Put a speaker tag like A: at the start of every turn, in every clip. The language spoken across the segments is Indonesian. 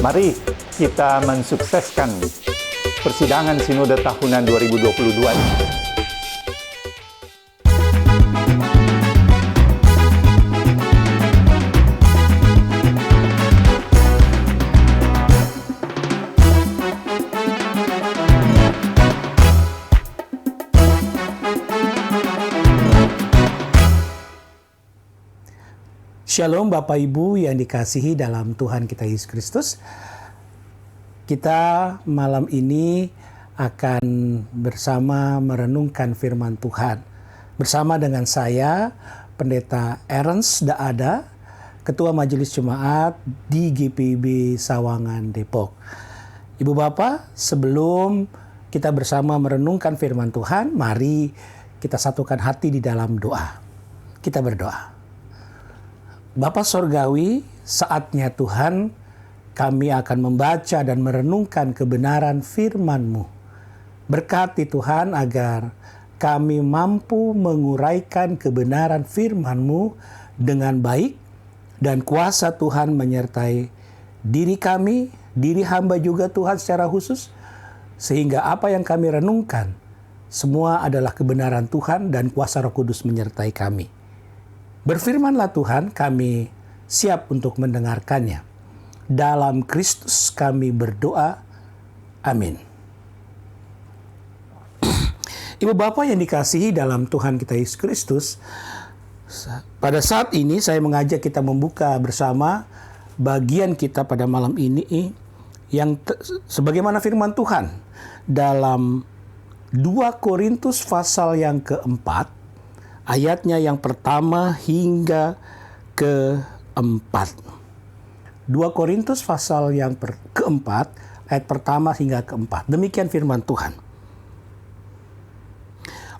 A: Mari kita mensukseskan persidangan Sinode Tahunan 2022 ini.
B: Shalom Bapak Ibu yang dikasihi dalam Tuhan kita Yesus Kristus. Kita malam ini akan bersama merenungkan firman Tuhan. Bersama dengan saya, Pendeta Ernst Daada, Ketua Majelis Jemaat di GPIB Sawangan Depok. Ibu Bapak, sebelum kita bersama merenungkan firman Tuhan, mari kita satukan hati di dalam doa. Kita berdoa. Bapa Sorgawi, saatnya Tuhan kami akan membaca dan merenungkan kebenaran firman-Mu. Berkati Tuhan agar kami mampu menguraikan kebenaran firman-Mu dengan baik dan kuasa Tuhan menyertai diri kami, diri hamba juga Tuhan secara khusus, sehingga apa yang kami renungkan semua adalah kebenaran Tuhan dan kuasa Roh Kudus menyertai kami. Berfirmanlah Tuhan, kami siap untuk mendengarkannya. Dalam Kristus kami berdoa. Amin. Ibu Bapak yang dikasihi dalam Tuhan kita Yesus Kristus, pada saat ini saya mengajak kita membuka bersama bagian kita pada malam ini yang sebagaimana firman Tuhan dalam 2 Korintus pasal yang keempat, ayatnya yang pertama hingga keempat. 2 Korintus pasal yang keempat, ayat pertama hingga keempat. Demikian firman Tuhan.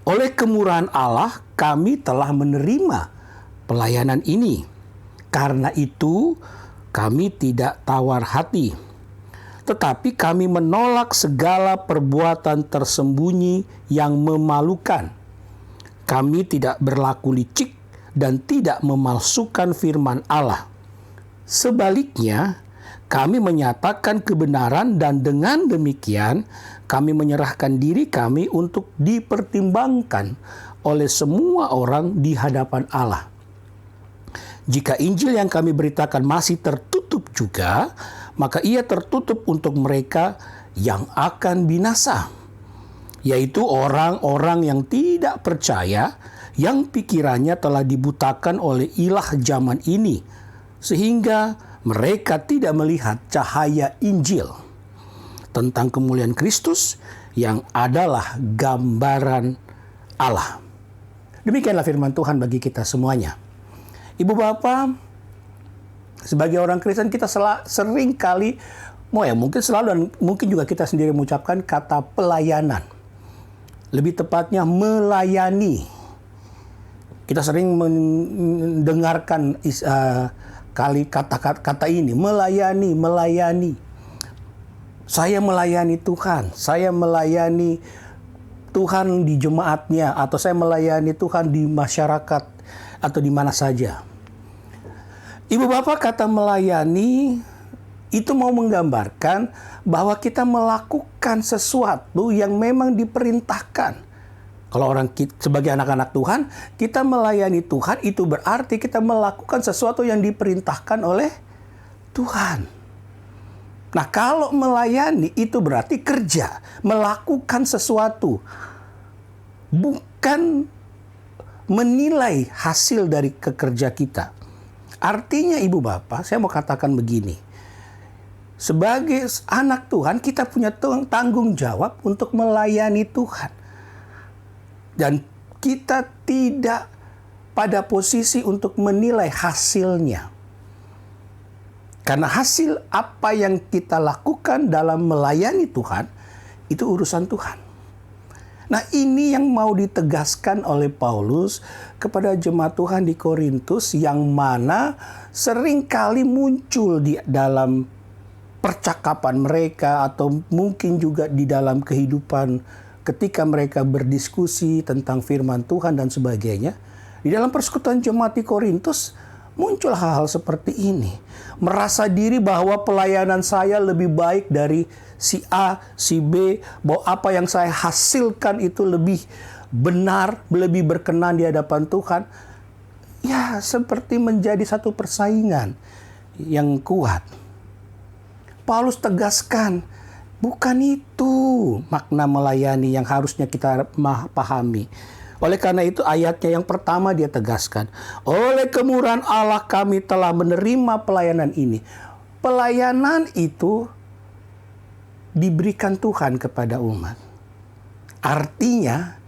B: Oleh kemurahan Allah, kami telah menerima pelayanan ini. Karena itu, kami tidak tawar hati. Tetapi kami menolak segala perbuatan tersembunyi yang memalukan. Kami tidak berlaku licik dan tidak memalsukan firman Allah. Sebaliknya, kami menyatakan kebenaran dan dengan demikian kami menyerahkan diri kami untuk dipertimbangkan oleh semua orang di hadapan Allah. Jika Injil yang kami beritakan masih tertutup juga, maka ia tertutup untuk mereka yang akan binasa, yaitu orang-orang yang tidak percaya, yang pikirannya telah dibutakan oleh ilah zaman ini, sehingga mereka tidak melihat cahaya Injil tentang kemuliaan Kristus yang adalah gambaran Allah. Demikianlah firman Tuhan bagi kita semuanya. Ibu Bapak, sebagai orang Kristen kita sering kali, mungkin selalu dan mungkin juga kita sendiri mengucapkan kata pelayanan. Lebih tepatnya melayani. Kita sering mendengarkan kata ini, melayani. Saya melayani Tuhan, saya melayani Tuhan di jemaatnya, atau saya melayani Tuhan di masyarakat, atau di mana saja. Ibu Bapak, kata melayani itu mau menggambarkan bahwa kita melakukan sesuatu yang memang diperintahkan. Kalau sebagai anak-anak Tuhan, kita melayani Tuhan itu berarti kita melakukan sesuatu yang diperintahkan oleh Tuhan. Nah, kalau melayani itu berarti kerja, melakukan sesuatu. Bukan menilai hasil dari kerja kita. Artinya Ibu Bapak, saya mau katakan begini. Sebagai anak Tuhan, kita punya tanggung jawab untuk melayani Tuhan. Dan kita tidak pada posisi untuk menilai hasilnya. Karena hasil apa yang kita lakukan dalam melayani Tuhan, itu urusan Tuhan. Nah, ini yang mau ditegaskan oleh Paulus kepada jemaat Tuhan di Korintus, yang mana seringkali muncul di dalam percakapan mereka atau mungkin juga di dalam kehidupan ketika mereka berdiskusi tentang firman Tuhan dan sebagainya. Di dalam persekutuan jemaat di Korintus, muncul hal-hal seperti ini. Merasa diri bahwa pelayanan saya lebih baik dari si A, si B, bahwa apa yang saya hasilkan itu lebih benar, lebih berkenan di hadapan Tuhan. Ya, seperti menjadi satu persaingan yang kuat. Paulus tegaskan, bukan itu makna melayani yang harusnya kita pahami. Oleh karena itu ayatnya yang pertama dia tegaskan, oleh kemurahan Allah kami telah menerima pelayanan ini. Pelayanan itu diberikan Tuhan kepada umat. Artinya,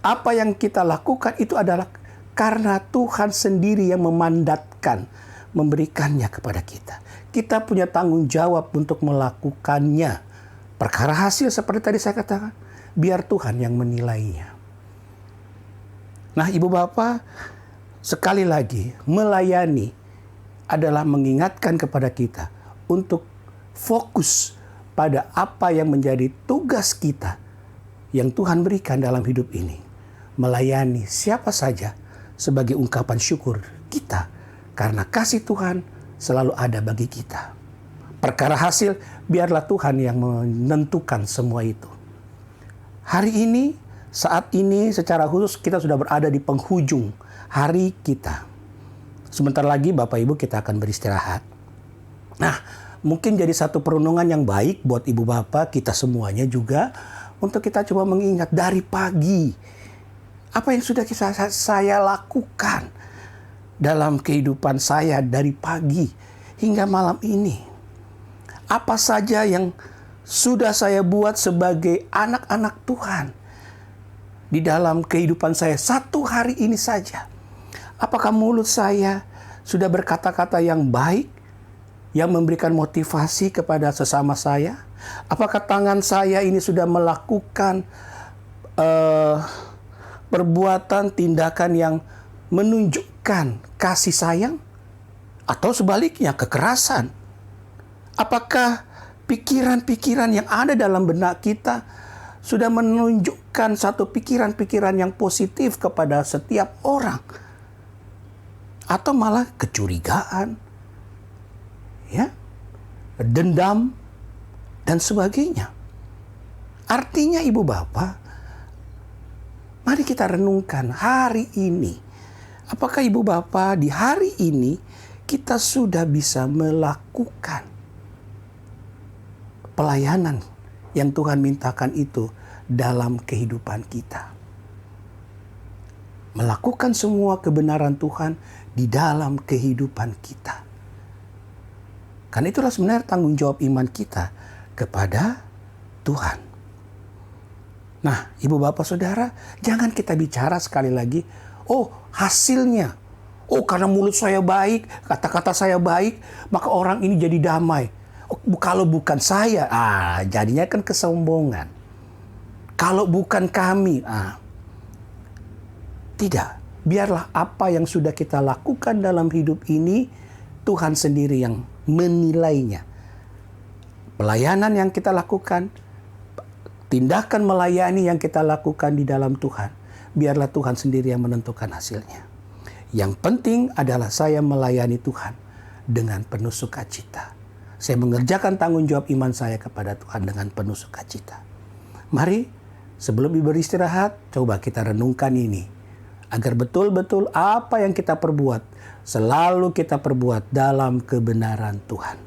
B: apa yang kita lakukan itu adalah karena Tuhan sendiri yang memandatkan, memberikannya kepada kita. Kita punya tanggung jawab untuk melakukannya. Perkara hasil seperti tadi saya katakan, biar Tuhan yang menilainya. Nah, Ibu Bapak, sekali lagi, melayani adalah mengingatkan kepada kita untuk fokus pada apa yang menjadi tugas kita yang Tuhan berikan dalam hidup ini. Melayani siapa saja sebagai ungkapan syukur kita karena kasih Tuhan selalu ada bagi kita. Perkara hasil, biarlah Tuhan yang menentukan semua itu. Hari ini, saat ini secara khusus kita sudah berada di penghujung hari kita. Sebentar lagi Bapak Ibu kita akan beristirahat. Nah, mungkin jadi satu perenungan yang baik buat Ibu Bapak, kita semuanya juga, untuk kita coba mengingat dari pagi. Apa yang sudah saya lakukan dalam kehidupan saya dari pagi hingga malam ini. Apa saja yang sudah saya buat sebagai anak-anak Tuhan di dalam kehidupan saya satu hari ini saja. Apakah mulut saya sudah berkata-kata yang baik, yang memberikan motivasi kepada sesama saya? Apakah tangan saya ini sudah melakukan perbuatan, tindakan yang menunjukkan kasih sayang? Atau sebaliknya, kekerasan? Apakah pikiran-pikiran yang ada dalam benak kita sudah menunjukkan satu pikiran-pikiran yang positif kepada setiap orang? Atau malah kecurigaan, ya, dendam, dan sebagainya. Artinya Ibu Bapak, mari kita renungkan hari ini. Apakah Ibu Bapak di hari ini kita sudah bisa melakukan pelayanan yang Tuhan mintakan itu dalam kehidupan kita? Melakukan semua kebenaran Tuhan di dalam kehidupan kita. Karena itulah sebenarnya tanggung jawab iman kita kepada Tuhan. Nah, Ibu Bapak Saudara, jangan kita bicara sekali lagi, oh hasilnya, oh karena mulut saya baik, kata-kata saya baik, maka orang ini jadi damai. Oh, kalau bukan saya, jadinya kan kesombongan. Kalau bukan kami, tidak. Biarlah apa yang sudah kita lakukan dalam hidup ini, Tuhan sendiri yang menilainya. Pelayanan yang kita lakukan, tindakan melayani yang kita lakukan di dalam Tuhan, biarlah Tuhan sendiri yang menentukan hasilnya. Yang penting adalah saya melayani Tuhan dengan penuh sukacita. Saya mengerjakan tanggung jawab iman saya kepada Tuhan dengan penuh sukacita. Mari, sebelum beristirahat, coba kita renungkan ini. Agar betul-betul apa yang kita perbuat, selalu kita perbuat dalam kebenaran Tuhan.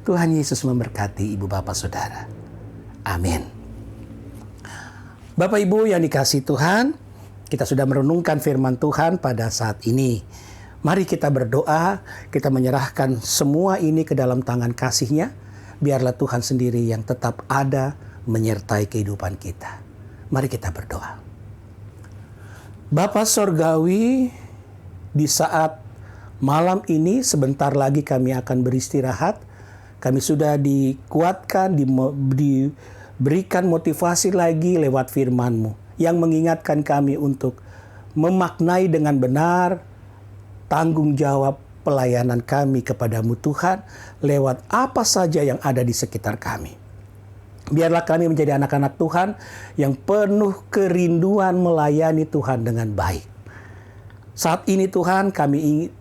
B: Tuhan Yesus memberkati Ibu Bapak Saudara. Amin. Bapak Ibu yang dikasihi Tuhan, kita sudah merenungkan firman Tuhan pada saat ini. Mari kita berdoa, kita menyerahkan semua ini ke dalam tangan kasih-Nya. Biarlah Tuhan sendiri yang tetap ada menyertai kehidupan kita. Mari kita berdoa. Bapa Sorgawi, di saat malam ini sebentar lagi kami akan beristirahat. Kami sudah dikuatkan, diberikan motivasi lagi lewat firman-Mu yang mengingatkan kami untuk memaknai dengan benar tanggung jawab pelayanan kami kepadamu Tuhan lewat apa saja yang ada di sekitar kami. Biarlah kami menjadi anak-anak Tuhan yang penuh kerinduan melayani Tuhan dengan baik. Saat ini Tuhan, kami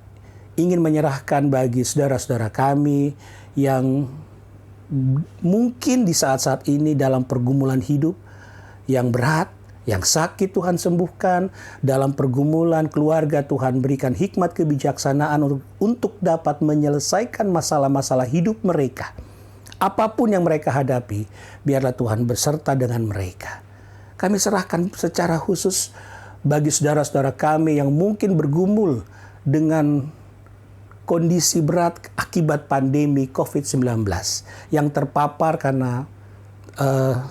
B: ingin menyerahkan bagi saudara-saudara kami yang mungkin di saat-saat ini dalam pergumulan hidup yang berat, yang sakit Tuhan sembuhkan, dalam pergumulan keluarga Tuhan berikan hikmat kebijaksanaan untuk dapat menyelesaikan masalah-masalah hidup mereka. Apapun yang mereka hadapi, biarlah Tuhan berserta dengan mereka. Kami serahkan secara khusus bagi saudara-saudara kami yang mungkin bergumul dengan kondisi berat akibat pandemi COVID-19, yang terpapar karena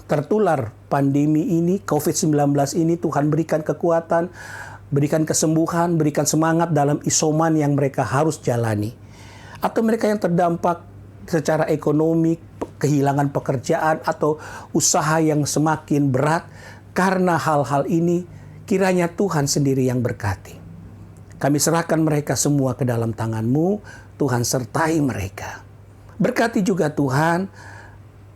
B: tertular pandemi ini, COVID-19 ini. Tuhan berikan kekuatan, berikan kesembuhan, berikan semangat dalam isoman yang mereka harus jalani. Atau mereka yang terdampak secara ekonomi, kehilangan pekerjaan, atau usaha yang semakin berat karena hal-hal ini, kiranya Tuhan sendiri yang berkati. Kami serahkan mereka semua ke dalam tangan-Mu, Tuhan sertai mereka. Berkati juga Tuhan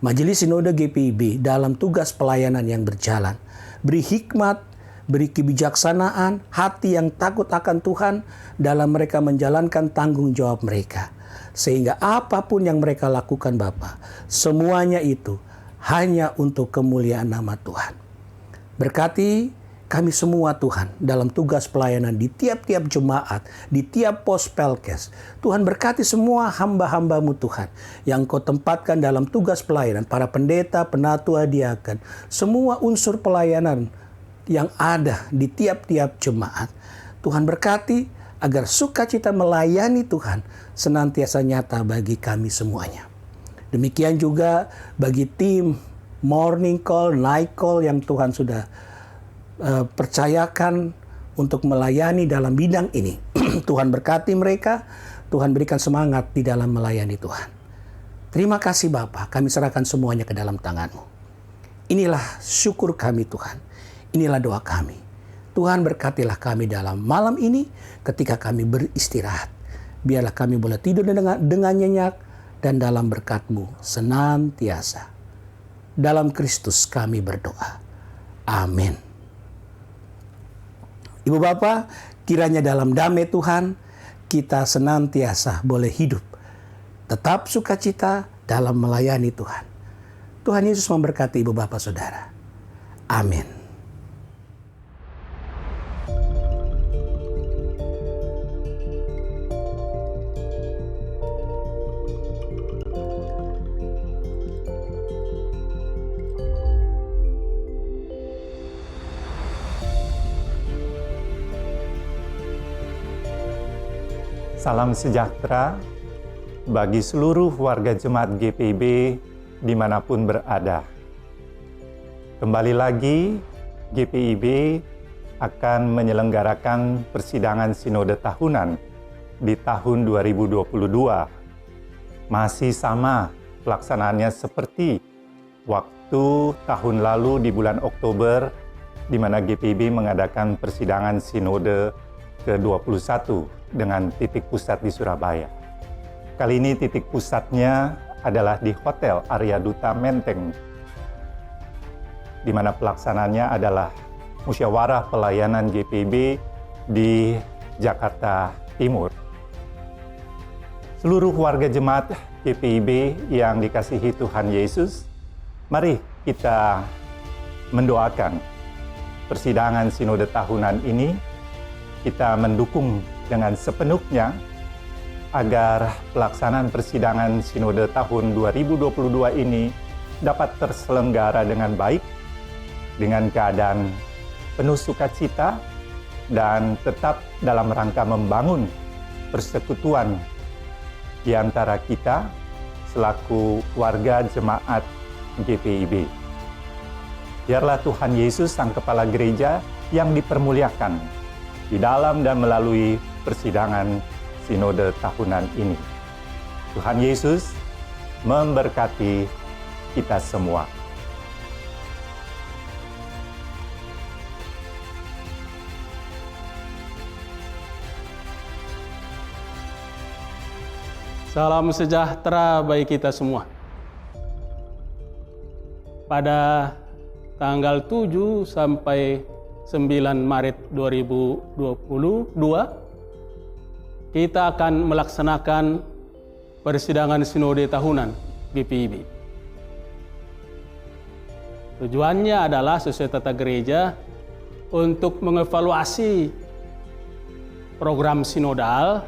B: Majelis Sinode GPIB dalam tugas pelayanan yang berjalan. Beri hikmat, beri kebijaksanaan, hati yang takut akan Tuhan dalam mereka menjalankan tanggung jawab mereka. Sehingga apapun yang mereka lakukan Bapa, semuanya itu hanya untuk kemuliaan nama Tuhan. Berkati kami semua Tuhan dalam tugas pelayanan di tiap-tiap jemaat, di tiap pos Pelkes. Tuhan berkati semua hamba-hamba-Mu Tuhan yang Kau tempatkan dalam tugas pelayanan, para pendeta, penatua, diaken, semua unsur pelayanan yang ada di tiap-tiap jemaat. Tuhan berkati agar sukacita melayani Tuhan senantiasa nyata bagi kami semuanya. Demikian juga bagi tim morning call, night call yang Tuhan sudah percayakan untuk melayani dalam bidang ini. Tuhan berkati mereka, Tuhan berikan semangat di dalam melayani Tuhan. Terima kasih Bapa, kami serahkan semuanya ke dalam tangan-Mu. Inilah syukur kami Tuhan, inilah doa kami. Tuhan berkatilah kami dalam malam ini ketika kami beristirahat. Biarlah kami boleh tidur dengan nyenyak dan dalam berkat-Mu senantiasa. Dalam Kristus kami berdoa. Amin. Ibu Bapa, kiranya dalam damai Tuhan, kita senantiasa boleh hidup. Tetap sukacita dalam melayani Tuhan. Tuhan Yesus memberkati Ibu Bapa Saudara. Amin.
A: Salam sejahtera bagi seluruh warga jemaat GPIB dimanapun berada. Kembali lagi, GPIB akan menyelenggarakan persidangan sinode tahunan di tahun 2022. Masih sama pelaksanaannya seperti waktu tahun lalu di bulan Oktober, di mana GPIB mengadakan persidangan sinode ke-21 dengan titik pusat di Surabaya. Kali ini titik pusatnya adalah di Hotel Arya Duta Menteng, di mana pelaksanaannya adalah musyawarah pelayanan GPIB di Jakarta Timur. Seluruh warga jemaat GPIB yang dikasihi Tuhan Yesus, mari kita mendoakan persidangan sinode tahunan ini. Kita mendukung dengan sepenuhnya agar pelaksanaan persidangan sinode tahun 2022 ini dapat terselenggara dengan baik, dengan keadaan penuh sukacita, dan tetap dalam rangka membangun persekutuan di antara kita selaku warga jemaat GPIB. Biarlah Tuhan Yesus, Sang Kepala Gereja, yang dipermuliakan di dalam dan melalui persidangan sinode tahunan ini. Tuhan Yesus memberkati kita semua.
C: Salam sejahtera bagi kita semua. Pada tanggal 7 sampai 9 Maret 2022, kita akan melaksanakan persidangan sinode tahunan GPIB. Tujuannya adalah sesuai tata gereja untuk mengevaluasi program sinodal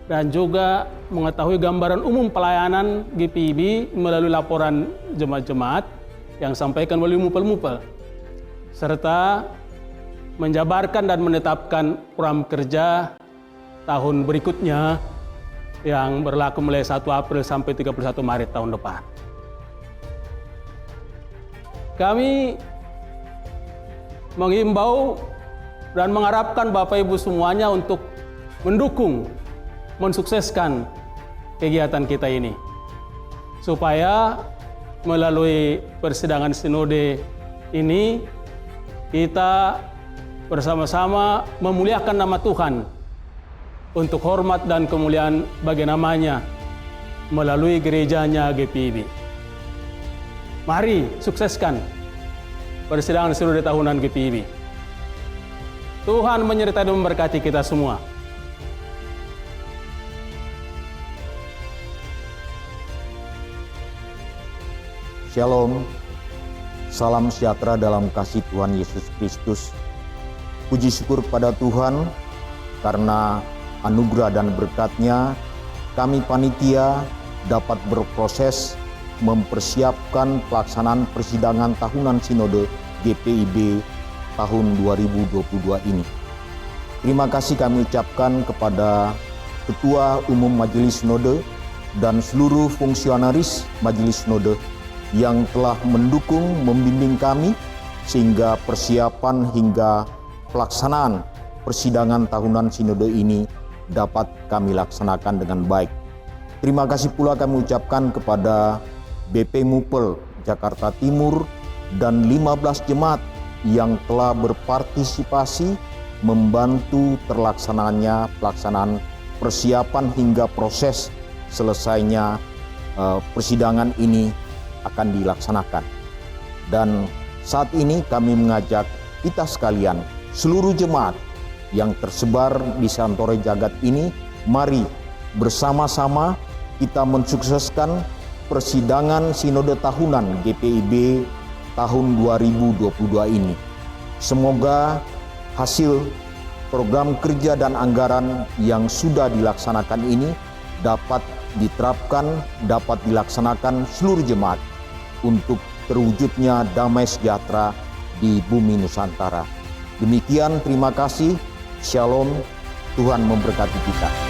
C: dan juga mengetahui gambaran umum pelayanan GPIB melalui laporan jemaat-jemaat yang sampaikan melalui mupel-mupel, serta menjabarkan dan menetapkan program kerja tahun berikutnya yang berlaku mulai 1 April sampai 31 Maret tahun depan. Kami menghimbau dan mengharapkan Bapak Ibu semuanya untuk mendukung, mensukseskan kegiatan kita ini, supaya melalui persidangan sinode ini kita bersama-sama memuliakan nama Tuhan untuk hormat dan kemuliaan bagi namanya melalui gerejanya GPIB. Mari sukseskan persidangan sinode tahunan GPIB. Tuhan menyertai dan memberkati kita semua.
D: Shalom, salam sejahtera dalam kasih Tuhan Yesus Kristus. Puji syukur pada Tuhan karena anugerah dan berkat-Nya kami panitia dapat berproses mempersiapkan pelaksanaan persidangan tahunan sinode GPIB tahun 2022 ini. Terima kasih kami ucapkan kepada Ketua Umum Majelis Sinode dan seluruh fungsionaris Majelis Sinode yang telah mendukung, membimbing kami sehingga persiapan hingga pelaksanaan persidangan tahunan sinode ini dapat kami laksanakan dengan baik. Terima kasih pula kami ucapkan kepada BP Mupel Jakarta Timur dan 15 jemaat yang telah berpartisipasi membantu terlaksananya pelaksanaan persiapan hingga proses selesainya persidangan ini akan dilaksanakan. Dan saat ini kami mengajak kita sekalian, seluruh jemaat yang tersebar di Santore Jagat ini, mari bersama-sama kita mensukseskan persidangan sinode tahunan GPIB tahun 2022 ini. Semoga hasil program kerja dan anggaran yang sudah dilaksanakan ini dapat diterapkan, dapat dilaksanakan seluruh jemaat untuk terwujudnya damai sejahtera di bumi Nusantara. Demikian, terima kasih. Shalom, Tuhan memberkati kita.